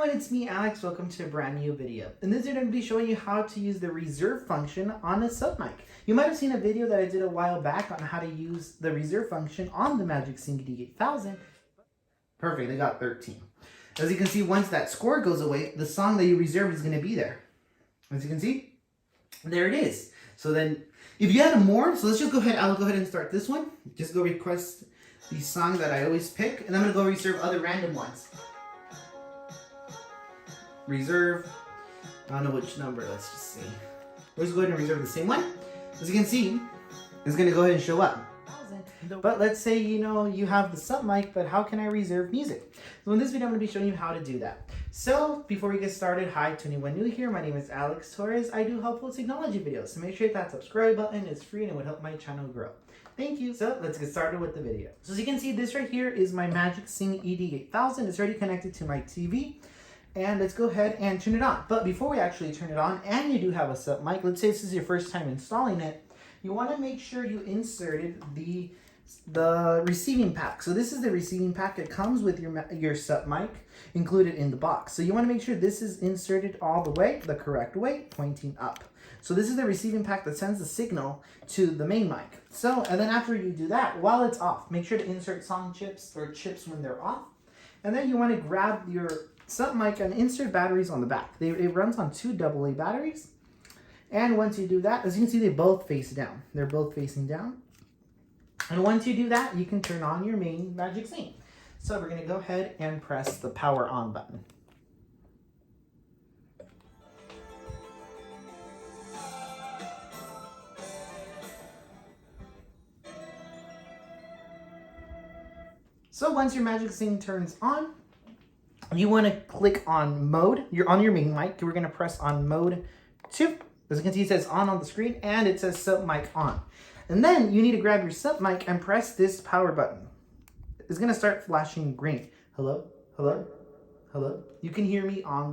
everyone, it's me Alex. Welcome to a brand new video. In this video I'm going to be showing you how to use the reserve function on a sub mic. You might have seen a video that I did a while back on how to use the reserve function on the Magic Sync ED-8000. Perfect, I got 13. As you can see, once that score goes away, the song that you reserved is going to be there. As you can see, there it is. So then, if you had more, so let's just go ahead, I'll go ahead and start this one. Just go request the song that I always pick, and I'm going to go reserve other random ones. Reserve, I don't know which number, let's just see. Let's go ahead and reserve the same one. As you can see, it's going to go ahead and show up. But let's say, you have the sub mic, but how can I reserve music? So in this video, I'm going to be showing you how to do that. So before we get started, hi to anyone new here. My name is Alex Torres. I do helpful technology videos. So make sure that subscribe button is free and it would help my channel grow. Thank you. So let's get started with the video. So as you can see, this right here is my Magic Sync ED-8000. It's already connected to my TV. And let's go ahead and turn it on. But before we actually turn it on, and you do have a sub mic, let's say this is your first time installing it, you want to make sure you inserted the receiving pack. So this is the receiving pack that comes with your sub mic included in the box. So you want to make sure this is inserted all the way, the correct way, pointing up. So this is the receiving pack that sends the signal to the main mic. So, and then after you do that, while it's off, make sure to insert song chips or chips when they're off. And then you want to grab your sub mic and insert batteries on the back. It runs on 2 AA batteries. And once you do that, as you can see, they both face down. They're both facing down. And once you do that, you can turn on your main Magic Sync. So we're going to go ahead and press the power on button. So once your Magic Sync turns on, you want to click on mode. You're on your main mic. We're going to press on mode 2. As you can see, it says on the screen and it says sub mic on. And then you need to grab your sub mic and press this power button. It's going to start flashing green. Hello, hello, hello. You can hear me on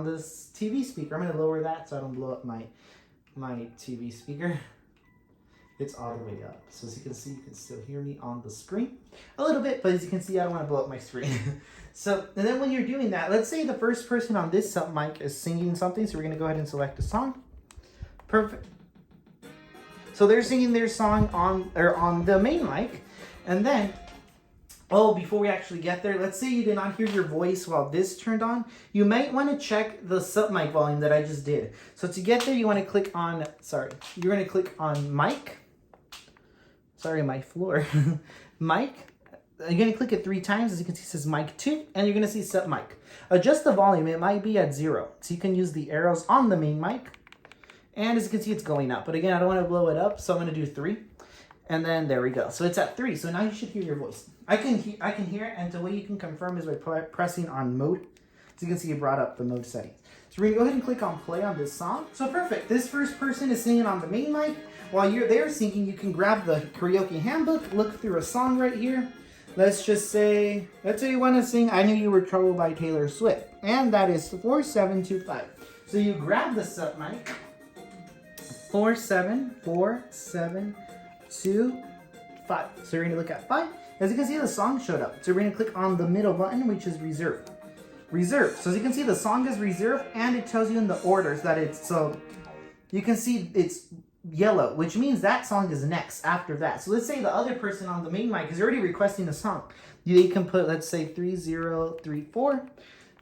this TV speaker. I'm going to lower that so I don't blow up my TV speaker. It's all the way up. So as you can see, you can still hear me on the screen. A little bit, but as you can see, I don't want to blow up my screen. So, and then when you're doing that, let's say the first person on this sub mic is singing something. So we're going to go ahead and select a song. Perfect. So they're singing their song on the main mic. And then, before we actually get there, let's say you did not hear your voice while this turned on. You might want to check the sub mic volume that I just did. So to get there, you want to click on, you're going to click on mic. Sorry, my floor. Mic. You're going to click it 3 times. As you can see, it says mic 2, and you're going to see sub mic. Adjust the volume. It might be at 0. So you can use the arrows on the main mic. And as you can see, it's going up. But again, I don't want to blow it up, so I'm going to do 3. And then there we go. So it's at 3. So now you should hear your voice. I can hear it, and the way you can confirm is by pressing on mode. So you can see it brought up the mode settings. So we're going to go ahead and click on play on this song. So perfect. This first person is singing on the main mic. While you're there singing, you can grab the karaoke handbook, look through a song right here. Let's say you want to sing I Knew You Were Trouble by Taylor Swift. And that is 4725. So you grab the sub mic. 474725. So we're going to look at 5. As you can see, the song showed up. So we're going to click on the middle button, which is reserve. Reserve. So as you can see, the song is reserved, and it tells you in the orders that it's, so you can see it's yellow, which means that song is next after that. So let's say the other person on the main mic is already requesting a song. They can put, let's say 3034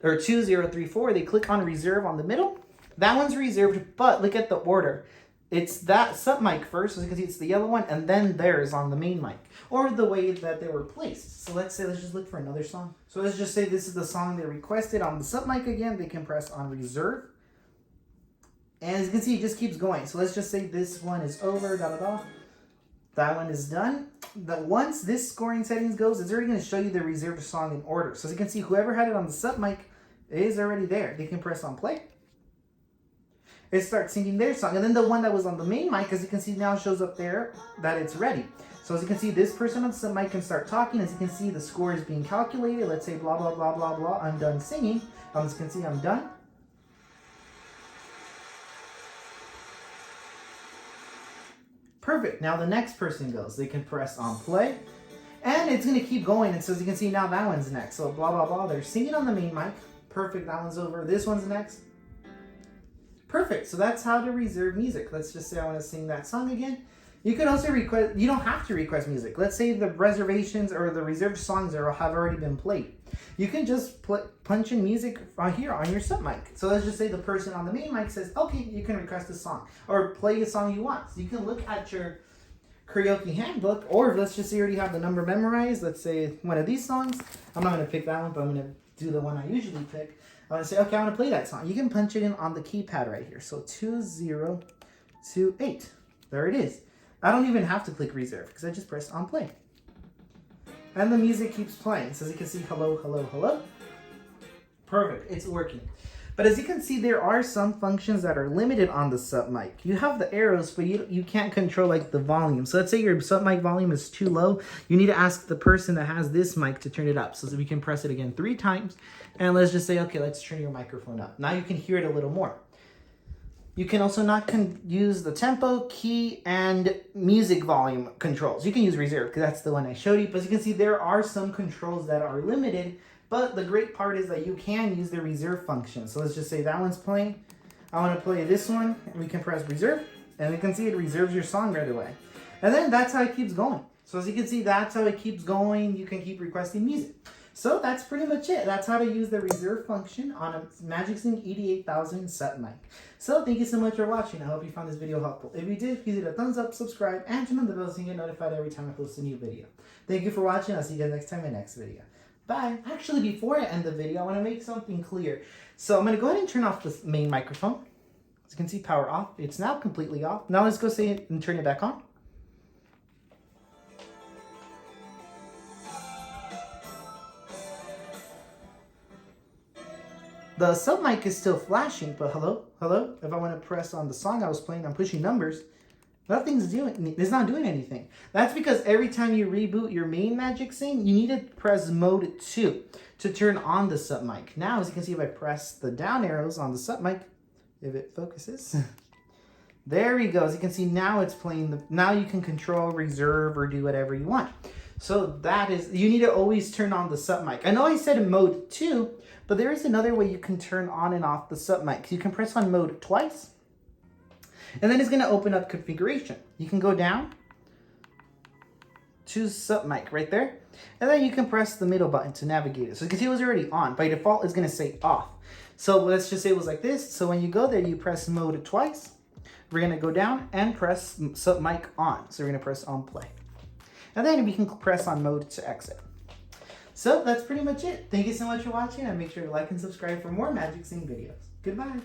or 2034. They click on reserve on the middle. That one's reserved, but look at the order. It's that sub mic first, as you can see, it's the yellow one, and then theirs on the main mic, or the way that they were placed. So let's just look for another song. So let's just say this is the song they requested on the sub mic again. They can press on reserve. And as you can see, it just keeps going. So let's just say this one is over, That one is done. Once this scoring settings goes, it's already going to show you the reserved song in order. So as you can see, whoever had it on the sub mic is already there. They can press on play. It starts singing their song. And then the one that was on the main mic, as you can see, now shows up there that it's ready. So as you can see, this person on the sub mic can start talking. As you can see, the score is being calculated. Let's say blah, blah, blah, blah, blah. I'm done singing. As you can see, I'm done. Perfect. Now the next person goes. They can press on play. And it's going to keep going. And so as you can see, now that one's next. So blah, blah, blah. They're singing on the main mic. Perfect, that one's over. This one's next. Perfect, so that's how to reserve music. Let's just say I want to sing that song again. You can also request, you don't have to request music. Let's say the reservations or the reserved songs have already been played. You can just punch in music here on your sub mic. So let's just say the person on the main mic says, okay, you can request a song or play a song you want. So you can look at your karaoke handbook, or let's just say you already have the number memorized. Let's say one of these songs. I'm not going to pick that one, but I'm going to do the one I usually pick. I want to say, okay, I want to play that song. You can punch it in on the keypad right here. So 2028. There it is. I don't even have to click reserve because I just pressed on play. And the music keeps playing. So as you can see, hello, hello, hello. Perfect, it's working. But as you can see, there are some functions that are limited on the sub mic. You have the arrows, but you can't control like the volume. So let's say your sub mic volume is too low. You need to ask the person that has this mic to turn it up. So we can press it again 3 times. And let's just say, okay, let's turn your microphone up. Now you can hear it a little more. You can also not use the tempo, key, and music volume controls. You can use reserve because that's the one I showed you. But as you can see, there are some controls that are limited. But the great part is that you can use the reserve function. So let's just say that one's playing. I want to play this one. And we can press reserve. And you can see it reserves your song right away. And then that's how it keeps going. So as you can see, that's how it keeps going. You can keep requesting music. So that's pretty much it. That's how to use the reserve function on a MagicSync ED-8000 sub mic. So thank you so much for watching. I hope you found this video helpful. If you did, please hit a thumbs up, subscribe, and turn on the bell so you get notified every time I post a new video. Thank you for watching. I'll see you guys next time in the next video. Bye. Actually, before I end the video, I want to make something clear. So I'm going to go ahead and turn off the main microphone. As you can see, power off. It's now completely off. Now let's go say it and turn it back on. The sub mic is still flashing, but hello, hello. If I want to press on the song I was playing, I'm pushing numbers. Nothing's doing, it's not doing anything. That's because every time you reboot your main MagicSync, you need to press mode 2 to turn on the sub mic. Now, as you can see, if I press the down arrows on the sub mic, if it focuses, there we go. As you can see, now it's playing, now you can control, reserve, or do whatever you want. So that is, you need to always turn on the sub mic. I know I said mode 2, but there is another way you can turn on and off the sub mic. You can press on mode twice, and then it's going to open up configuration. You can go down to sub mic right there, and then you can press the middle button to navigate it. So you can see it was already on. By default, it's going to say off. So let's just say it was like this. So when you go there, you press mode twice. We're going to go down and press sub mic on. So we're going to press on play. And then we can press on mode to exit. So that's pretty much it. Thank you so much for watching, and make sure to like and subscribe for more MagicSync videos. Goodbye.